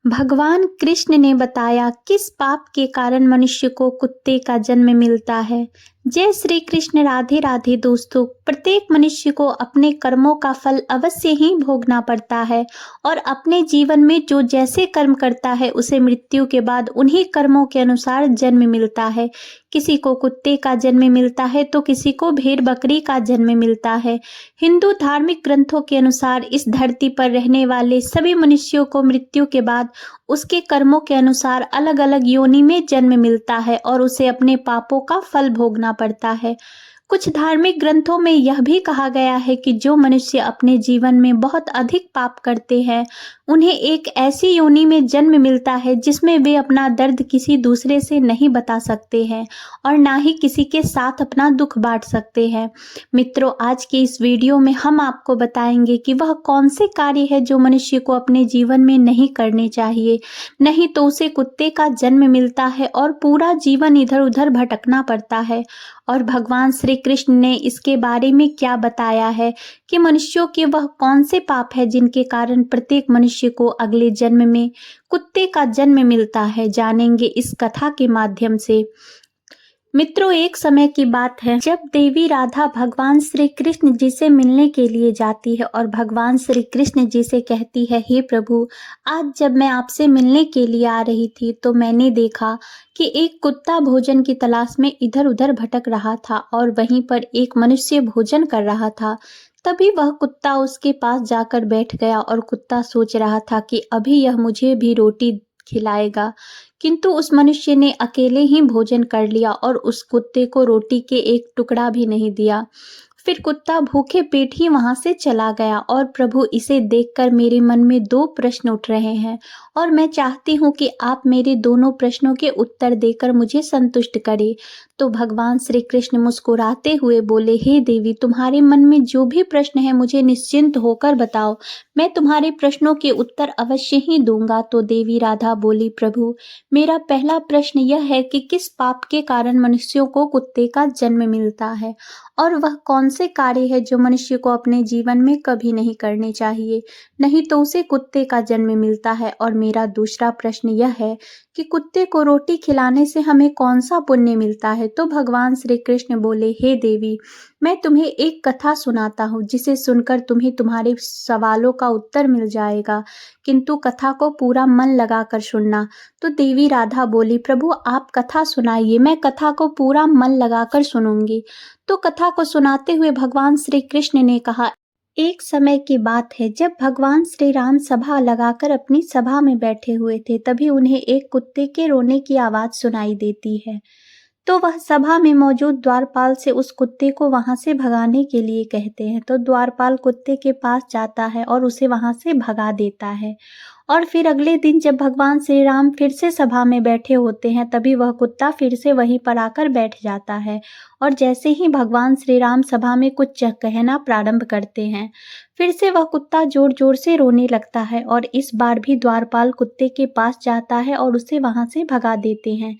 भगवान कृष्ण ने बताया किस पाप के कारण मनुष्य को कुत्ते का जन्म मिलता है। जय श्री कृष्ण। राधे राधे दोस्तों, प्रत्येक मनुष्य को अपने कर्मों का फल अवश्य ही भोगना पड़ता है और अपने जीवन में जो जैसे कर्म करता है उसे मृत्यु के बाद उन्हीं कर्मों के अनुसार जन्म मिलता है। किसी को कुत्ते का जन्म मिलता है तो किसी को भेड़ बकरी का जन्म मिलता है। हिंदू धार्मिक ग्रंथों के अनुसार इस धरती पर रहने वाले सभी मनुष्यों को मृत्यु के बाद उसके कर्मों के अनुसार अलग अलग योनि में जन्म मिलता है और उसे अपने पापों का फल भोगना पड़ता है। कुछ धार्मिक ग्रंथों में यह भी कहा गया है कि जो मनुष्य अपने जीवन में बहुत अधिक पाप करते हैं उन्हें एक ऐसी योनि में जन्म मिलता है जिसमें वे अपना दर्द किसी दूसरे से नहीं बता सकते हैं और ना ही किसी के साथ अपना दुख बांट सकते हैं। मित्रों, आज के इस वीडियो में हम आपको बताएंगे कि वह कौन से कार्य है जो मनुष्य को अपने जीवन में नहीं करने चाहिए, नहीं तो उसे कुत्ते का जन्म मिलता है और पूरा जीवन इधर उधर भटकना पड़ता है। और भगवान श्री कृष्ण ने इसके बारे में क्या बताया है कि मनुष्यों के वह कौन से पाप है जिनके कारण प्रत्येक मनुष्य को अगले जन्म में कुत्ते का जन्म मिलता है, जानेंगे इस कथा के माध्यम से। मित्रों, एक समय की बात है जब देवी राधा भगवान श्री कृष्ण जी से मिलने के लिए जाती है और भगवान श्री कृष्ण जी से कहती है, हे प्रभु, आज जब मैं आपसे मिलने के लिए आ रही थी तो मैंने देखा कि एक कुत्ता भोजन की तलाश में इधर उधर भटक रहा था और वहीं पर एक मनुष्य भोजन कर रहा था। तभी वह कुत्ता उसके पास जाकर बैठ गया और कुत्ता सोच रहा था कि अभी यह मुझे भी रोटी खिलाएगा, किंतु उस मनुष्य ने अकेले ही भोजन कर लिया और उस कुत्ते को रोटी के एक टुकड़ा भी नहीं दिया। फिर कुत्ता भूखे पेट ही वहां से चला गया। और प्रभु, इसे देखकर मेरे मन में दो प्रश्न उठ रहे हैं और मैं चाहती हूँ कि आप मेरे दोनों प्रश्नों के उत्तर देकर मुझे संतुष्ट करें। तो भगवान श्री कृष्ण मुस्कुराते हुए बोले, हे देवी, तुम्हारे मन में जो भी प्रश्न है मुझे निश्चिंत होकर बताओ, मैं तुम्हारे प्रश्नों के उत्तर अवश्य ही दूंगा। तो देवी राधा बोली, प्रभु, मेरा पहला प्रश्न यह है कि किस पाप के कारण मनुष्यों को कुत्ते का जन्म मिलता है और वह कौन से कार्य है जो मनुष्य को अपने जीवन में कभी नहीं करने चाहिए, नहीं तो उसे कुत्ते का जन्म मिलता है। और मेरा दूसरा प्रश्न यह है कि कुत्ते को रोटी खिलाने से हमें कौन सा पुण्य मिलता है। तो भगवान श्री कृष्ण बोले, हे देवी, मैं तुम्हें एक कथा सुनाता हूँ जिसे सुनकर तुम्हें तुम्हारे सवालों का उत्तर मिल जाएगा, किंतु कथा को पूरा मन लगाकर सुनना। तो देवी राधा बोली, प्रभु आप कथा सुनाइए, मैं कथा को पूरा मन लगाकर सुनूंगी। तो कथा को सुनाते हुए भगवान श्री कृष्ण ने कहा, एक समय की बात है जब भगवान श्री राम सभा लगाकर अपनी सभा में बैठे हुए थे, तभी उन्हें एक कुत्ते के रोने की आवाज सुनाई देती है। तो वह सभा में मौजूद द्वारपाल से उस कुत्ते को वहां से भगाने के लिए कहते हैं। तो द्वारपाल कुत्ते के पास जाता है और उसे वहां से भगा देता है। और फिर अगले दिन जब भगवान श्री राम फिर से सभा में बैठे होते हैं, तभी वह कुत्ता फिर से वहीं पर आकर बैठ जाता है। और जैसे ही भगवान श्री राम सभा में कुछ कहना प्रारंभ करते हैं, फिर से वह कुत्ता जोर जोर से रोने लगता है और इस बार भी द्वारपाल कुत्ते के पास जाता है और उसे वहां से भगा देते हैं।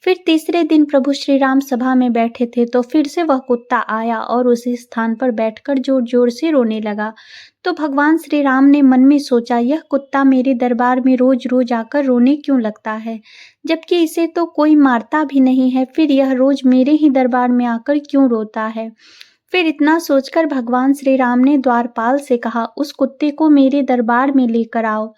फिर तीसरे दिन प्रभु श्री राम सभा में बैठे थे तो फिर से वह कुत्ता आया और उसी स्थान पर बैठकर जोर जोर से रोने लगा। तो भगवान श्री राम ने मन में सोचा, यह कुत्ता मेरे दरबार में रोज रोज आकर रोने क्यों लगता है, जबकि इसे तो कोई मारता भी नहीं है, फिर यह रोज मेरे ही दरबार में आकर क्यों रोता है। फिर इतना सोचकर भगवान श्री राम ने द्वारपाल से कहा, उस कुत्ते को मेरे दरबार में लेकर आओ।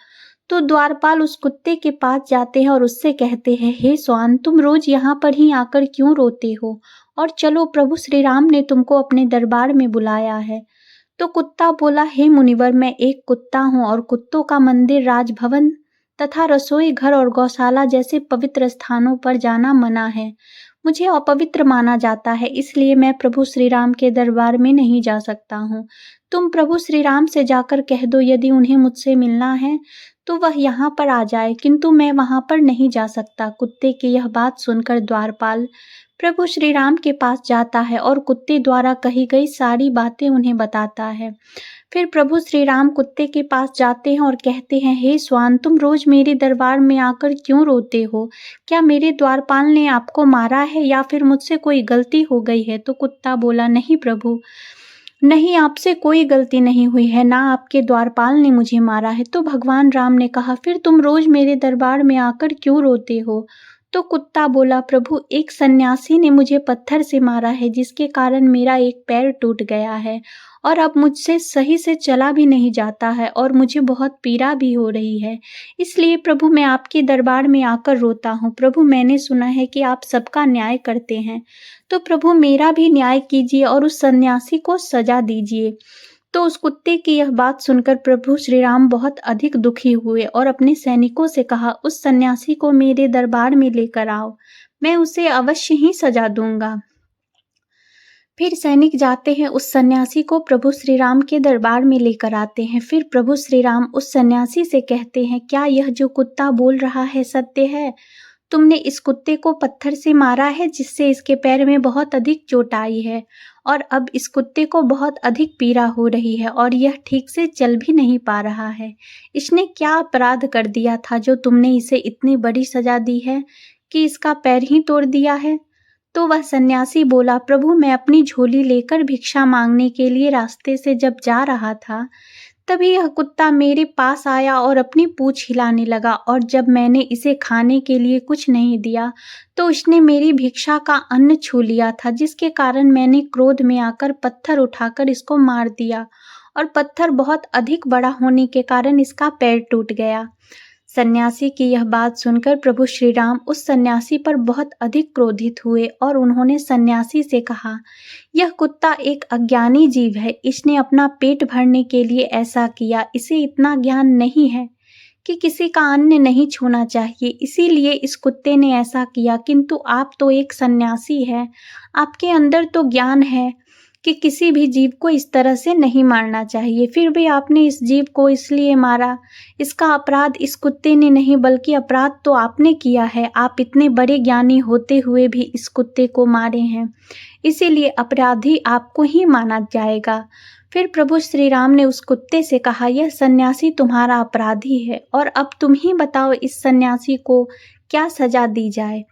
तो द्वारपाल उस कुत्ते के पास जाते हैं और उससे कहते हैं, हे स्वान, तुम रोज यहाँ पर ही आकर क्यों रोते हो, और चलो, प्रभु श्री राम ने तुमको अपने दरबार में बुलाया है। तो कुत्ता बोला, हे मुनिवर, मैं एक कुत्ता हूँ और कुत्तों का मंदिर, राजभवन तथा रसोई घर और गौशाला जैसे पवित्र स्थानों पर जाना मना है। मुझे अपवित्र माना जाता है, इसलिए मैं प्रभु श्री राम के दरबार में नहीं जा सकता हूँ। तुम प्रभु श्री राम से जाकर कह दो, यदि उन्हें मुझसे मिलना है तो वह यहाँ पर आ जाए, किंतु मैं वहां पर नहीं जा सकता। कुत्ते की यह बात सुनकर द्वारपाल प्रभु श्री राम के पास जाता है और कुत्ते द्वारा कही गई सारी बातें उन्हें बताता है। फिर प्रभु श्री राम कुत्ते के पास जाते हैं और कहते हैं, हे स्वान, तुम रोज मेरे दरबार में आकर क्यों रोते हो, क्या मेरे द्वारपाल ने आपको मारा है या फिर मुझसे कोई गलती हो गई है। तो कुत्ता बोला, नहीं प्रभु, नहीं, आपसे कोई गलती नहीं हुई है, ना आपके द्वारपाल ने मुझे मारा है। तो भगवान राम ने कहा, फिर तुम रोज मेरे दरबार में आकर क्यों रोते हो? तो कुत्ता बोला, प्रभु, एक सन्यासी ने मुझे पत्थर से मारा है, जिसके कारण मेरा एक पैर टूट गया है और अब मुझसे सही से चला भी नहीं जाता है और मुझे बहुत पीड़ा भी हो रही है। इसलिए प्रभु, मैं आपके दरबार में आकर रोता हूँ। प्रभु, मैंने सुना है कि आप सबका न्याय करते हैं, तो प्रभु मेरा भी न्याय कीजिए और उस सन्यासी को सजा दीजिए। तो उस कुत्ते की यह बात सुनकर प्रभु श्री राम बहुत अधिक दुखी हुए और अपने सैनिकों से कहा, उस सन्यासी को मेरे दरबार में लेकर आओ, मैं उसे अवश्य ही सजा दूंगा। फिर सैनिक जाते हैं, उस सन्यासी को प्रभु श्री राम के दरबार में लेकर आते हैं। फिर प्रभु श्री राम उस सन्यासी से कहते हैं, क्या यह जो कुत्ता बोल रहा है सत्य है? तुमने इस कुत्ते को पत्थर से मारा है, जिससे इसके पैर में बहुत अधिक चोट आई है और अब इस कुत्ते को बहुत अधिक पीड़ा हो रही है और यह ठीक से चल भी नहीं पा रहा है। इसने क्या अपराध कर दिया था जो तुमने इसे इतनी बड़ी सजा दी है कि इसका पैर ही तोड़ दिया है? तो वह सन्यासी बोला, प्रभु, मैं अपनी झोली लेकर भिक्षा मांगने के लिए रास्ते से जब जा रहा था, तभी यह कुत्ता मेरे पास आया और अपनी पूंछ हिलाने लगा और जब मैंने इसे खाने के लिए कुछ नहीं दिया तो उसने मेरी भिक्षा का अन्न छू लिया था, जिसके कारण मैंने क्रोध में आकर पत्थर उठाकर इसको मार दिया और पत्थर बहुत अधिक बड़ा होने के कारण इसका पैर टूट गया। सन्यासी की यह बात सुनकर प्रभु श्री राम उस सन्यासी पर बहुत अधिक क्रोधित हुए और उन्होंने सन्यासी से कहा, यह कुत्ता एक अज्ञानी जीव है, इसने अपना पेट भरने के लिए ऐसा किया। इसे इतना ज्ञान नहीं है कि किसी का अन्न नहीं छूना चाहिए, इसीलिए इस कुत्ते ने ऐसा किया। किंतु आप तो एक सन्यासी हैं, आपके अंदर तो ज्ञान है कि किसी भी जीव को इस तरह से नहीं मारना चाहिए, फिर भी आपने इस जीव को इसलिए मारा। इसका अपराध इस कुत्ते ने नहीं, बल्कि अपराध तो आपने किया है। आप इतने बड़े ज्ञानी होते हुए भी इस कुत्ते को मारे हैं, इसीलिए अपराधी आपको ही माना जाएगा। फिर प्रभु श्री राम ने उस कुत्ते से कहा, यह सन्यासी तुम्हारा अपराधी है और अब तुम ही बताओ इस सन्यासी को क्या सजा दी जाए।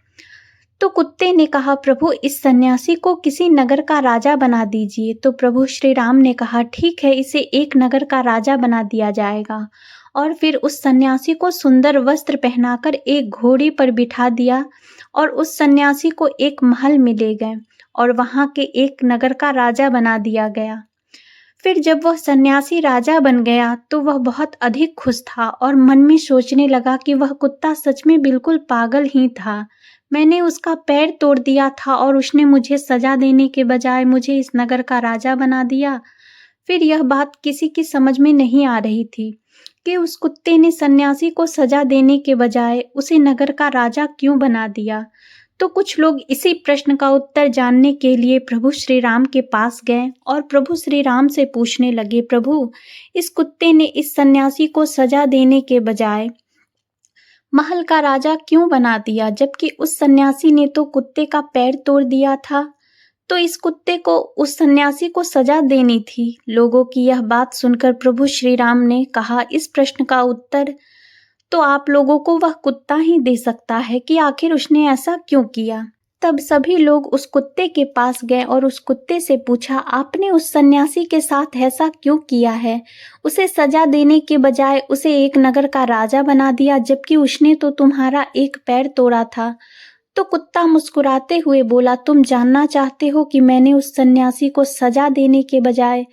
तो कुत्ते ने कहा, प्रभु, इस सन्यासी को किसी नगर का राजा बना दीजिए। तो प्रभु श्री राम ने कहा, ठीक है, इसे एक नगर का राजा बना दिया जाएगा। और फिर उस सन्यासी को सुंदर वस्त्र पहनाकर एक घोड़ी पर बिठा दिया और उस सन्यासी को एक महल में ले गए और वहां के एक नगर का राजा बना दिया गया। फिर जब वह सन्यासी राजा बन गया तो वह बहुत अधिक खुश था और मन में सोचने लगा कि वह कुत्ता सच में बिल्कुल पागल ही था। मैंने उसका पैर तोड़ दिया था और उसने मुझे सजा देने के बजाय मुझे इस नगर का राजा बना दिया। फिर यह बात किसी की समझ में नहीं आ रही थी कि उस कुत्ते ने सन्यासी को सजा देने के बजाय उसे नगर का राजा क्यों बना दिया। तो कुछ लोग इसी प्रश्न का उत्तर जानने के लिए प्रभु श्री राम के पास गए और प्रभु श्री राम से पूछने लगे, प्रभु, इस कुत्ते ने इस सन्यासी को सजा देने के बजाय महल का राजा क्यों बना दिया, जबकि उस सन्यासी ने तो कुत्ते का पैर तोड़ दिया था। तो इस कुत्ते को उस सन्यासी को सजा देनी थी। लोगों की यह बात सुनकर प्रभु श्री राम ने कहा, इस प्रश्न का उत्तर तो आप लोगों को वह कुत्ता ही दे सकता है कि आखिर उसने ऐसा क्यों किया। तब सभी लोग उस कुत्ते के पास गए और उस कुत्ते से पूछा, आपने उस सन्यासी के साथ ऐसा क्यों किया है? उसे सजा देने के बजाय उसे एक नगर का राजा बना दिया, जबकि उसने तो तुम्हारा एक पैर तोड़ा था। तो कुत्ता मुस्कुराते हुए बोला, तुम जानना चाहते हो कि मैंने उस सन्यासी को सजा देने के बजाय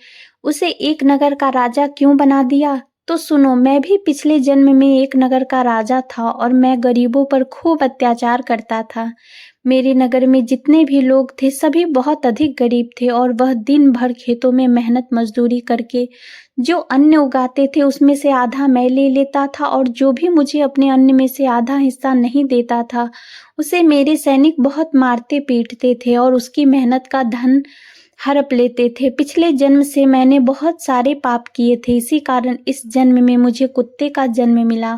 उसे एक नगर का राजा क्यों बना दिया? तो सुनो, मैं भी पिछले जन्म में एक नगर का राजा था और मैं गरीबों पर खूब अत्याचार करता था। मेरे नगर में जितने भी लोग थे सभी बहुत अधिक गरीब थे और वह दिन भर खेतों में मेहनत मजदूरी करके जो अन्न उगाते थे उसमें से आधा मैं ले लेता था और जो भी मुझे अपने अन्न में से आधा हिस्सा नहीं देता था उसे मेरे सैनिक बहुत मारते पीटते थे और उसकी मेहनत का धन हड़प लेते थे। पिछले जन्म से मैंने बहुत सारे पाप किए थे, इसी कारण इस जन्म में मुझे कुत्ते का जन्म मिला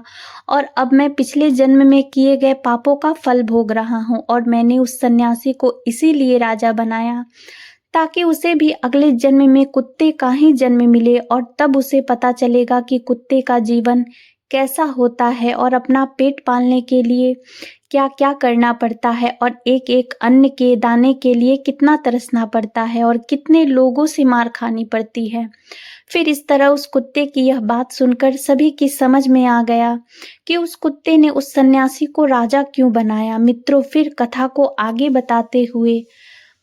और अब मैं पिछले जन्म में किए गए पापों का फल भोग रहा हूँ। और मैंने उस सन्यासी को इसीलिए राजा बनाया ताकि उसे भी अगले जन्म में कुत्ते का ही जन्म मिले और तब उसे पता चलेगा कि कुत्ते का जीवन कैसा होता है और अपना पेट पालने के लिए क्या क्या करना पड़ता है और एक एक अन्न के दाने के लिए कितना तरसना पड़ता है और कितने लोगों से मार खानी पड़ती है। फिर इस तरह उस कुत्ते की यह बात सुनकर सभी की समझ में आ गया कि उस कुत्ते ने उस सन्यासी को राजा क्यों बनाया। मित्रों, फिर कथा को आगे बताते हुए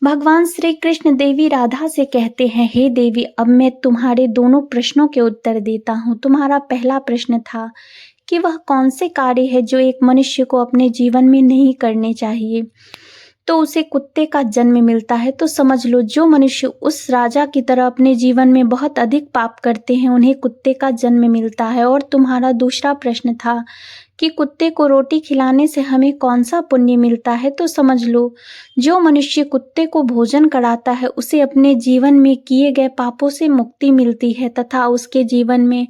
भगवान श्री कृष्ण देवी राधा से कहते हैं, हे देवी, अब मैं तुम्हारे दोनों प्रश्नों के उत्तर देता हूँ। तुम्हारा पहला प्रश्न था कि वह कौन से कार्य है जो एक मनुष्य को अपने जीवन में नहीं करने चाहिए तो उसे कुत्ते का जन्म मिलता है। तो समझ लो, जो मनुष्य उस राजा की तरह अपने जीवन में बहुत अधिक पाप करते हैं उन्हें कुत्ते का जन्म मिलता है। और तुम्हारा दूसरा प्रश्न था कि कुत्ते को रोटी खिलाने से हमें कौन सा पुण्य मिलता है। तो समझ लो, जो मनुष्य कुत्ते को भोजन कराता है उसे अपने जीवन में किए गए पापों से मुक्ति मिलती है तथा उसके जीवन में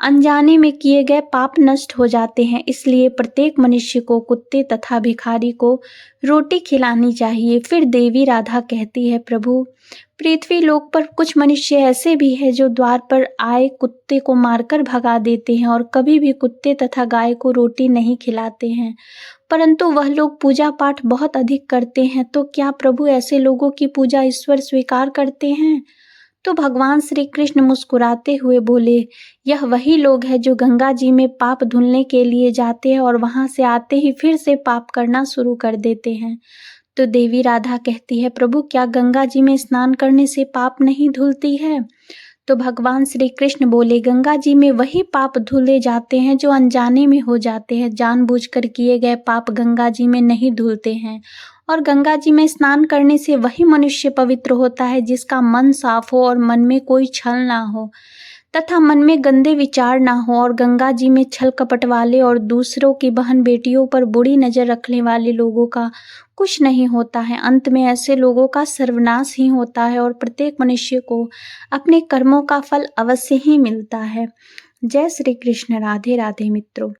अनजाने में किए गए पाप नष्ट हो जाते हैं। इसलिए प्रत्येक मनुष्य को कुत्ते तथा भिखारी को रोटी खिलानी चाहिए। फिर देवी राधा कहती है, प्रभु, पृथ्वी लोक पर कुछ मनुष्य ऐसे भी हैं जो द्वार पर आए कुत्ते को मारकर भगा देते हैं और कभी भी कुत्ते तथा गाय को रोटी नहीं खिलाते हैं, परंतु वह लोग पूजा पाठ बहुत अधिक करते हैं। तो क्या प्रभु ऐसे लोगों की पूजा ईश्वर स्वीकार करते हैं? तो भगवान श्री कृष्ण मुस्कुराते हुए बोले, यह वही लोग हैं जो गंगा जी में पाप धुलने के लिए जाते हैं और वहां से आते ही फिर से पाप करना शुरू कर देते हैं। तो देवी राधा कहती है, प्रभु, क्या गंगा जी में स्नान करने से पाप नहीं धुलती है? तो भगवान श्री कृष्ण बोले, गंगा जी में वही पाप धुले जाते हैं जो अनजाने में हो जाते हैं। जानबूझकर किए गए पाप गंगा जी में नहीं धुलते हैं। और गंगा जी में स्नान करने से वही मनुष्य पवित्र होता है जिसका मन साफ हो और मन में कोई छल ना हो तथा मन में गंदे विचार ना हो। और गंगा जी में छल कपट वाले और दूसरों की बहन बेटियों पर बुरी नजर रखने वाले लोगों का कुछ नहीं होता है। अंत में ऐसे लोगों का सर्वनाश ही होता है और प्रत्येक मनुष्य को अपने कर्मों का फल अवश्य ही मिलता है। जय श्री कृष्ण। राधे राधे मित्रों।